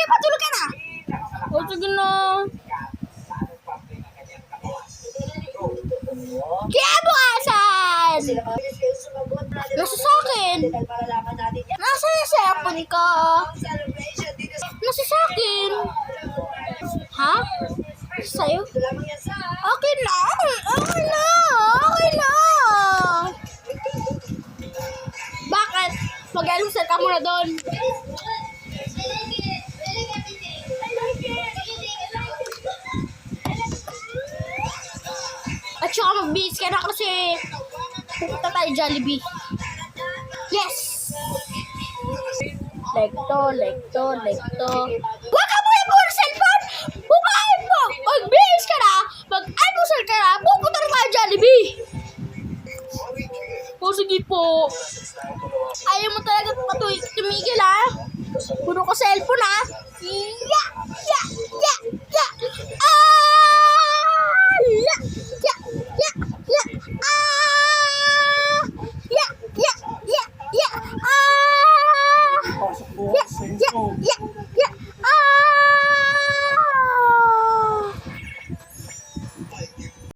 patulog ka na. O, sige na. Kaya bukasan! Nasa sa akin. Nasa yung cellphone ko. Nasa sa akin. Ha? Sa'yo? Okay na. Okay na. Okay na. Bakit? Mag-alusal ka muna doon. At saka mag-bihis ka na kasi pupunta tayo Jollibee. Yes! Lekto. Huwag ka mo yung cellphone! Bukain mo! Mag-bihis ka na! Mag-almusal ka na! Pupunta na tayo Jollibee! O sige po. Ayaw mo talaga tumigil ha? Puro ko cellphone ha? Yeah!